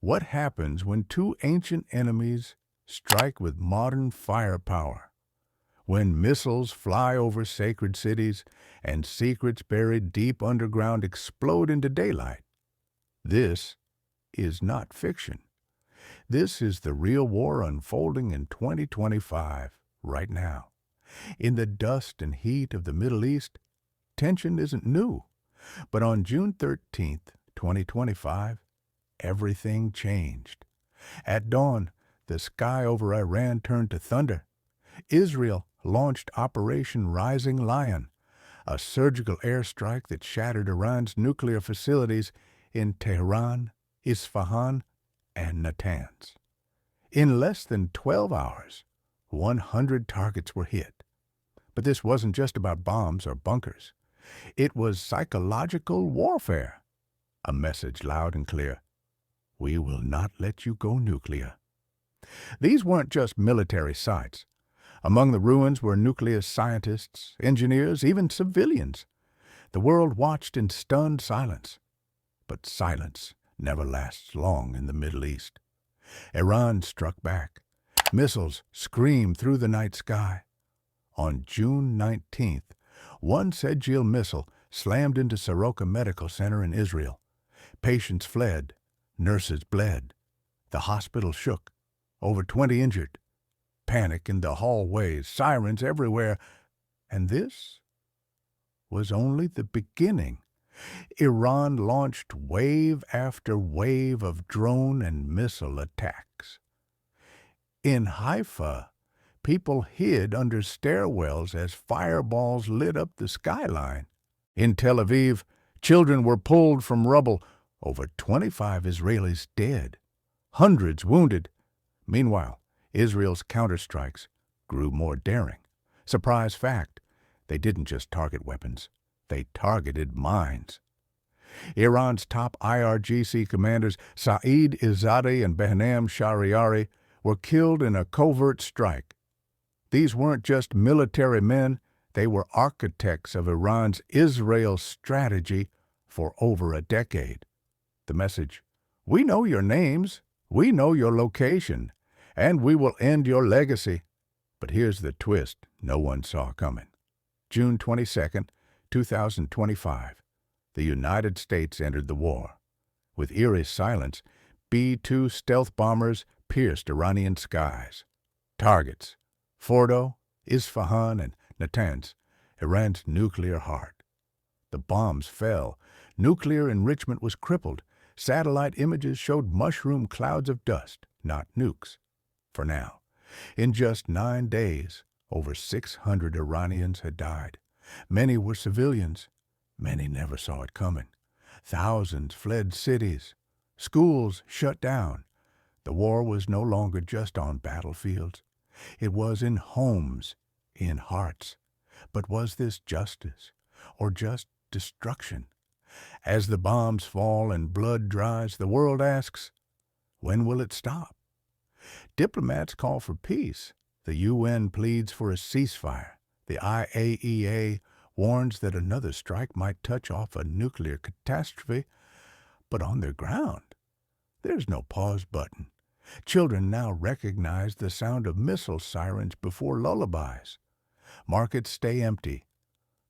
What happens when two ancient enemies strike with modern firepower? When missiles fly over sacred cities and secrets buried deep underground explode into daylight? This is not fiction. This is the real war unfolding in 2025, right now. In the dust and heat of the Middle East, tension isn't new. But on June 13th, 2025, everything changed. At dawn, the sky over Iran turned to thunder. Israel launched Operation Rising Lion, a surgical airstrike that shattered Iran's nuclear facilities in Tehran, Isfahan, and Natanz. In less than 12 hours, 100 targets were hit. But this wasn't just about bombs or bunkers. It was psychological warfare. A message loud and clear. We will not let you go nuclear. These weren't just military sites. Among the ruins were nuclear scientists, engineers, even civilians. The world watched in stunned silence. But silence never lasts long in the Middle East. Iran struck back. Missiles screamed through the night sky. On June 19th, one Sedgil missile slammed into Soroka Medical Center in Israel. Patients fled. Nurses bled. The hospital shook. Over 20 injured. Panic in the hallways, sirens everywhere. And this was only the beginning. Iran launched wave after wave of drone and missile attacks. In Haifa, people hid under stairwells as fireballs lit up the skyline. In Tel Aviv, children were pulled from rubble. Over 25 Israelis dead. Hundreds wounded. Meanwhile, Israel's counterstrikes grew more daring. Surprise fact, they didn't just target weapons. They targeted minds. Iran's top IRGC commanders, Saeed Izzadeh and Behnam Shahriari, were killed in a covert strike. These weren't just military men, they were architects of Iran's Israel strategy for over a decade. The message, we know your names, we know your location, and we will end your legacy. But here's the twist no one saw coming. June 22nd, 2025, the United States entered the war. With eerie silence, B-2 stealth bombers pierced Iranian skies. Targets, Fordo, Isfahan, and Natanz, Iran's nuclear heart. The bombs fell. Nuclear enrichment was crippled. Satellite images showed mushroom clouds of dust, not nukes. For now, in just 9 days, over 600 Iranians had died. Many were civilians. Many never saw it coming. Thousands fled cities. Schools shut down. The war was no longer just on battlefields. It was in homes, in hearts. But was this justice, or just destruction? As the bombs fall and blood dries, the world asks, when will it stop? Diplomats call for peace. The UN pleads for a ceasefire. The IAEA warns that another strike might touch off a nuclear catastrophe. But on the ground, there's no pause button. Children now recognize the sound of missile sirens before lullabies. Markets stay empty.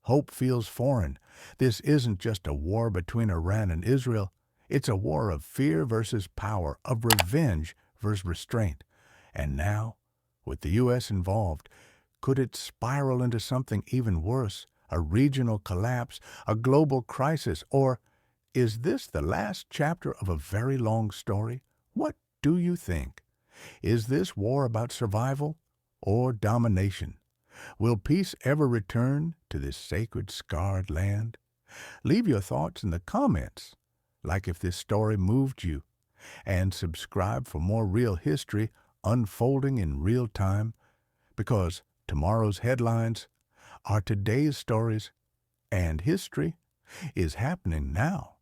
Hope feels foreign. This isn't just a war between Iran and Israel. It's a war of fear versus power, of revenge versus restraint. And now, with the U.S. involved, could it spiral into something even worse? A regional collapse, a global crisis, or is this the last chapter of a very long story? What do you think? Is this war about survival or domination? Will peace ever return to this sacred, scarred land? Leave your thoughts in the comments, like if this story moved you, and subscribe for more real history unfolding in real time, because tomorrow's headlines are today's stories, and history is happening now.